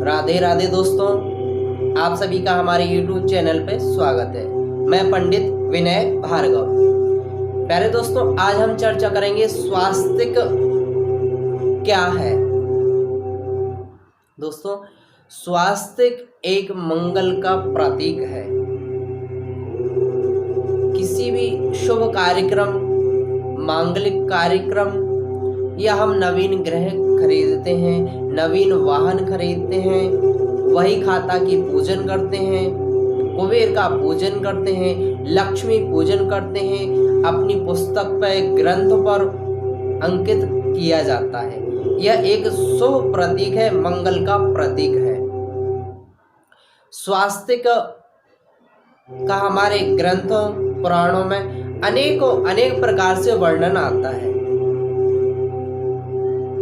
राधे राधे दोस्तों, आप सभी का हमारे YouTube चैनल पे स्वागत है। मैं पंडित विनय भार्गव। प्यारे दोस्तों, आज हम चर्चा करेंगे स्वास्तिक क्या है। दोस्तों, स्वास्तिक एक मंगल का प्रतीक है। किसी भी शुभ कार्यक्रम, मांगलिक कार्यक्रम या हम नवीन ग्रह खरीदते हैं, नवीन वाहन खरीदते हैं, वही खाता की पूजन करते हैं, कुबेर का पूजन करते हैं, लक्ष्मी पूजन करते हैं, अपनी पुस्तक पर, ग्रंथ पर अंकित किया जाता है। यह एक शुभ प्रतीक है, मंगल का प्रतीक है। स्वास्तिक का हमारे ग्रंथों, पुराणों में अनेक प्रकार से वर्णन आता है।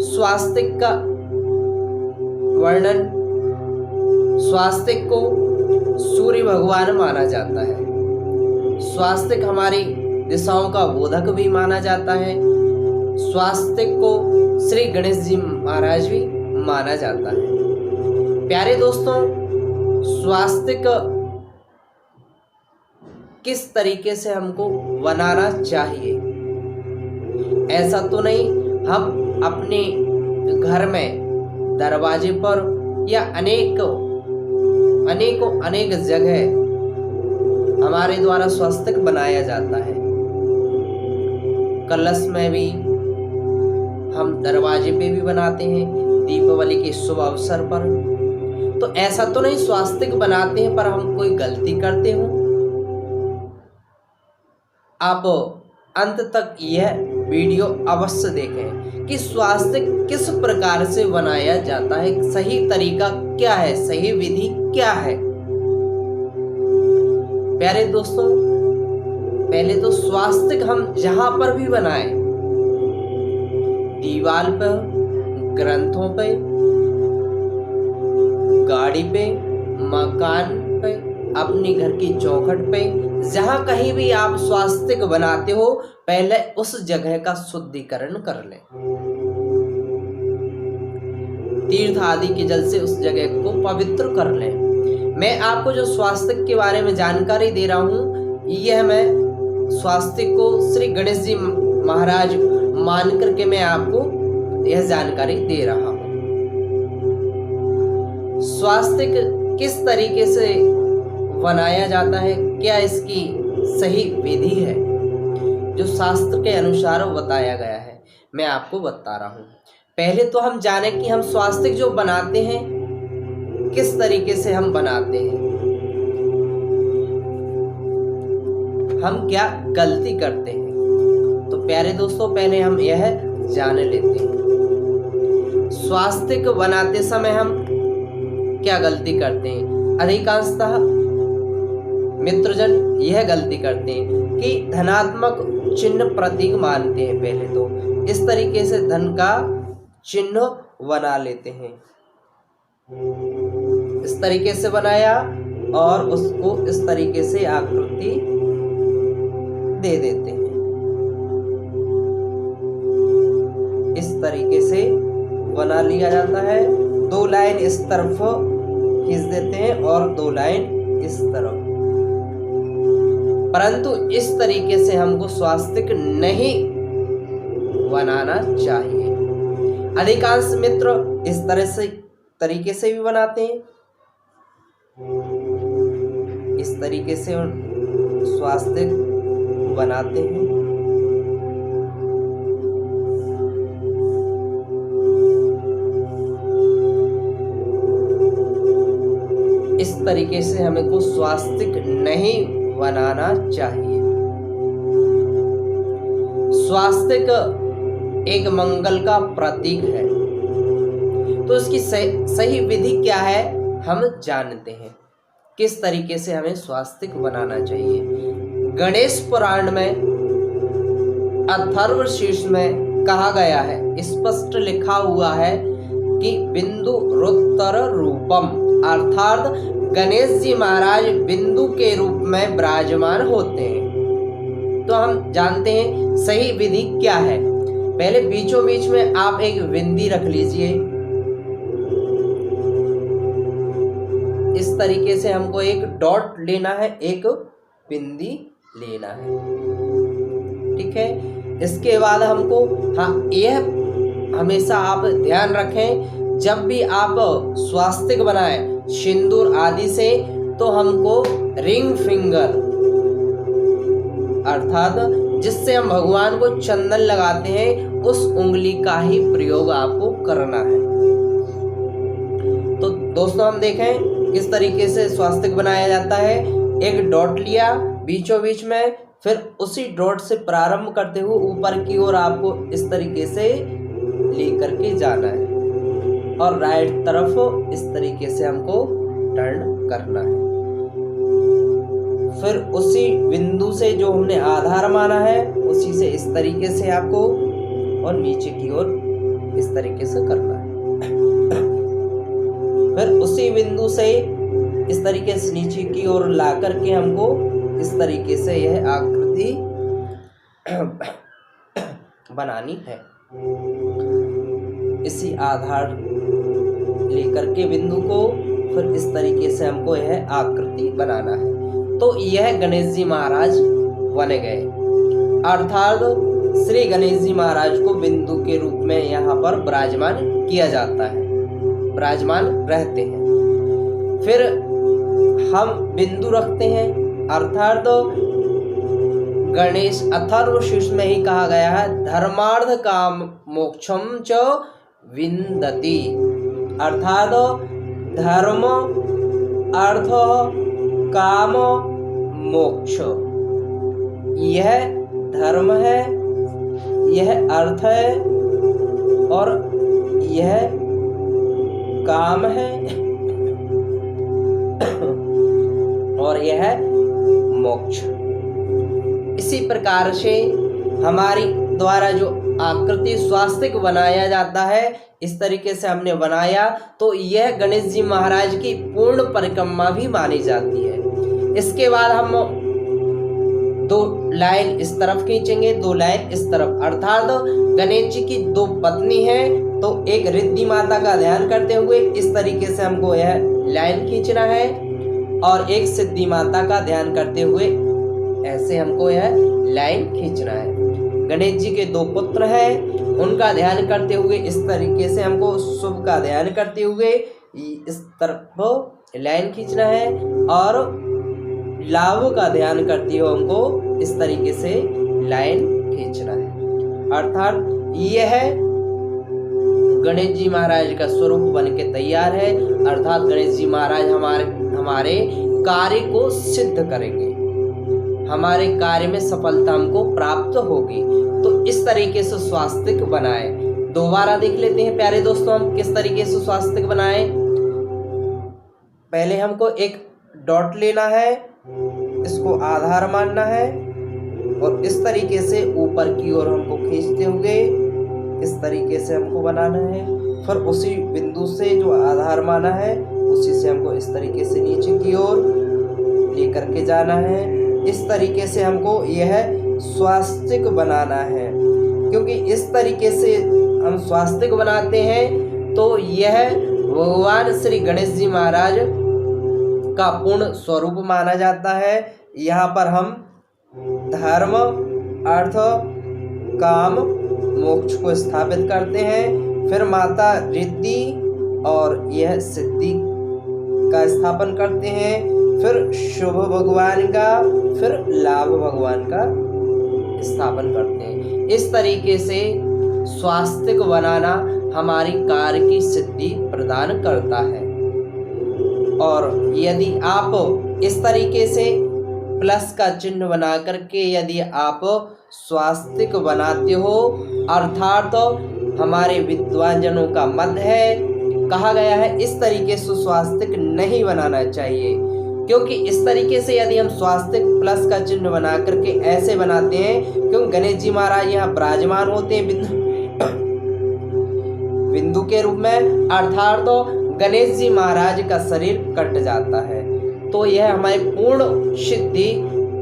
स्वास्तिक का वर्णन, स्वास्तिक को सूर्य भगवान माना जाता है। स्वास्तिक हमारी दिशाओं का बोधक भी माना जाता है। स्वास्तिक को श्री गणेश जी महाराज भी माना जाता है। प्यारे दोस्तों, स्वास्तिक किस तरीके से हमको बनाना चाहिए, ऐसा तो नहीं हम अपने घर में दरवाजे पर या अनेक जगह हमारे द्वारा स्वास्तिक बनाया जाता है। कलश में भी हम दरवाजे पे भी बनाते हैं, दीपावली के शुभ अवसर पर। तो ऐसा तो नहीं स्वास्तिक बनाते हैं पर हम कोई गलती करते हो। आप अंत तक यह वीडियो अवश्य देखें कि स्वास्तिक किस प्रकार से बनाया जाता है, सही तरीका क्या है, सही विधि क्या है। प्यारे दोस्तों, पहले तो स्वास्तिक हम जहां पर भी बनाएं, दीवार पर, ग्रंथों पे, गाड़ी पे, मकान पे, अपनी घर की चौखट पे, जहां कहीं भी आप स्वास्तिक बनाते हो, पहले उस जगह का शुद्धिकरण कर लें। तीर्थ आदि के जल से उस जगह को पवित्र कर लें। मैं आपको जो स्वास्तिक के बारे में जानकारी दे रहा हूं, यह मैं स्वास्तिक को श्री गणेश जी महाराज मान करके मैं आपको यह जानकारी दे रहा हूं। स्वास्तिक किस तरीके से बनाया जाता है, क्या इसकी सही विधि है, जो शास्त्र के अनुसार बताया गया है, मैं आपको बता रहा हूं। पहले तो हम जाने कि हम स्वास्तिक जो बनाते हैं किस तरीके से हम बनाते हैं, हम क्या गलती करते हैं। तो प्यारे दोस्तों, पहले हम यह जान लेते हैं स्वास्तिक बनाते समय हम क्या गलती करते हैं। अधिकांशतः मित्रजन यह गलती करते हैं कि धनात्मक चिन्ह प्रतीक मानते हैं। पहले तो इस तरीके से धन का चिन्ह बना लेते हैं, इस तरीके से बनाया और उसको इस तरीके से आकृति दे देते हैं। इस तरीके से बना लिया जाता है। 2 लाइन इस तरफ खींच देते हैं और 2 लाइन इस तरफ। परंतु इस तरीके से हमको स्वास्तिक नहीं बनाना चाहिए। अधिकांश मित्र इस तरीके से भी बनाते हैं। इस तरीके से स्वास्तिक बनाते हैं। इस तरीके से हमें को स्वास्तिक नहीं बनाना चाहिए। स्वास्तिक एक मंगल का प्रतीक है, तो इसकी सही विधि क्या है हम जानते हैं। किस तरीके से हमें स्वास्तिक बनाना चाहिए। गणेश पुराण में अथर्वशीर्ष में कहा गया है, स्पष्ट लिखा हुआ है कि बिंदु रुत्तर रूपम, अर्थात गणेश जी महाराज बिंदु के रूप में विराजमान होते हैं। तो हम जानते हैं सही विधि क्या है। पहले बीचों बीच में आप एक बिंदी रख लीजिए, तरीके से हमको एक डॉट लेना है, एक बिंदी लेना है। ठीक है, इसके बाद हमको, हाँ, यह हमेशा आप ध्यान रखें, जब भी आप स्वास्तिक बनाएं सिंदूर आदि से, तो हमको रिंग फिंगर अर्थात जिससे हम भगवान को चंदन लगाते हैं उस उंगली का ही प्रयोग आपको करना है। तो दोस्तों हम देखें किस तरीके से स्वास्तिक बनाया जाता है। एक डॉट लिया बीचों बीच में, फिर उसी डॉट से प्रारंभ करते हुए ऊपर की ओर आपको इस तरीके से लेकर के जाना है और राइट तरफ इस तरीके से हमको टर्न करना है। फिर उसी बिंदु से जो हमने आधार माना है उसी से इस तरीके से आपको और नीचे की ओर इस तरीके से करना है। फिर उसी बिंदु से इस तरीके से नीचे की ओर ला करके हमको इस तरीके से यह आकृति बनानी है। इसी आधार लेकर के बिंदु को फिर इस तरीके से हमको यह आकृति बनाना है। तो यह गणेश जी महाराज बने गए, अर्थात श्री गणेश जी महाराज को बिंदु के रूप में यहाँ पर विराजमान किया जाता है, विराजमान रहते हैं। फिर हम बिंदु रखते हैं, अर्थात गणेश अथर्वशीर्ष में ही कहा गया है धर्मार्थ काम मोक्षम च विन्दति, अर्थात धर्म अर्थ काम मोक्ष, यह धर्म है, यह अर्थ है और यह काम है और यह मोक्ष। इसी प्रकार से हमारी द्वारा जो आकृति स्वास्तिक बनाया जाता है, इस तरीके से हमने बनाया तो यह गणेश जी महाराज की पूर्ण परिक्रमा भी मानी जाती है। इसके बाद हम 2 लाइन इस तरफ खींचेंगे, 2 लाइन इस तरफ, अर्थात गणेश जी की 2 पत्नी हैं तो एक रिद्धि माता का ध्यान करते हुए इस तरीके से हमको यह लाइन खींचना है और एक सिद्धि माता का ध्यान करते हुए ऐसे हमको यह लाइन खींचना है। गणेश जी के 2 पुत्र हैं, उनका ध्यान करते हुए इस तरीके से हमको शुभ का ध्यान करते हुए इस तरफ लाइन खींचना है और लाभ का ध्यान करते हुए हमको इस तरीके से लाइन खींचना है। अर्थात यह गणेश जी महाराज का स्वरूप बन के तैयार है, अर्थात गणेश जी महाराज हमारे कार्य को सिद्ध करेंगे, हमारे कार्य में सफलता हमको प्राप्त होगी। तो इस तरीके से स्वास्तिक बनाए। दोबारा देख लेते हैं प्यारे दोस्तों हम किस तरीके से स्वास्तिक बनाए। पहले हमको एक डॉट लेना है, इसको आधार मानना है और इस तरीके से ऊपर की ओर हमको खींचते हुए इस तरीके से हमको बनाना है। फिर उसी बिंदु से जो आधार माना है उसी से हमको इस तरीके से नीचे की ओर लेकर के जाना है। इस तरीके से हमको यह स्वास्तिक बनाना है, क्योंकि इस तरीके से हम स्वास्तिक बनाते हैं तो यह भगवान श्री गणेश जी महाराज का पूर्ण स्वरूप माना जाता है। यहाँ पर हम धर्म अर्थ काम मोक्ष को स्थापित करते हैं, फिर माता रिद्धि और यह सिद्धि का स्थापन करते हैं, फिर शुभ भगवान का, फिर लाभ भगवान का स्थापन करते हैं। इस तरीके से स्वास्तिक बनाना हमारी कार्य की सिद्धि प्रदान करता है। और यदि आप इस तरीके से प्लस का चिन्ह बना करके यदि आप स्वास्तिक बनाते हो, अर्थात हमारे विद्वान जनों का मत है, कहा गया है इस तरीके से स्वास्तिक नहीं बनाना चाहिए, क्योंकि इस तरीके से यदि हम स्वास्तिक प्लस का चिन्ह बना करके ऐसे बनाते हैं, क्योंकि गणेश जी महाराज यहाँ विराजमान होते हैं बिंदु के रूप में, अर्थात तो गणेश जी महाराज का शरीर कट जाता है, तो यह हमारी पूर्ण सिद्धि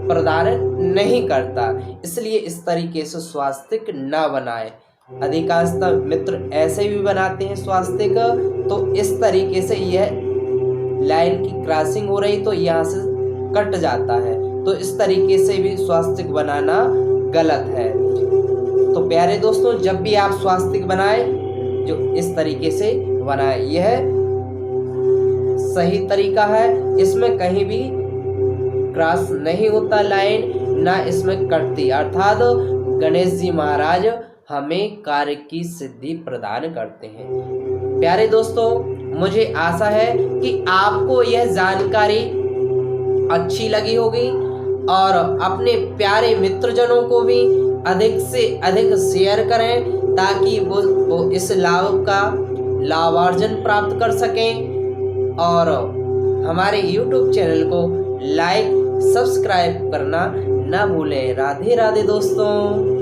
प्रदान नहीं करता। इसलिए इस तरीके से स्वास्तिक न बनाए। अधिकांशतः मित्र ऐसे भी बनाते हैं स्वास्तिक, तो इस तरीके से यह लाइन की क्रॉसिंग हो रही तो यहाँ से कट जाता है, तो इस तरीके से भी स्वास्तिक बनाना गलत है। तो प्यारे दोस्तों, जब भी आप स्वास्तिक बनाए जो इस तरीके से बनाए, यह सही तरीका है। इसमें कहीं भी क्रॉस नहीं होता लाइन, ना इसमें कटती, अर्थात गणेश जी महाराज हमें कार्य की सिद्धि प्रदान करते हैं। प्यारे दोस्तों, मुझे आशा है कि आपको यह जानकारी अच्छी लगी होगी और अपने प्यारे मित्रजनों को भी अधिक से अधिक शेयर करें ताकि वो इस लाभ का लाभार्जन प्राप्त कर सकें और हमारे YouTube चैनल को लाइक सब्सक्राइब करना ना भूलें। राधे राधे दोस्तों।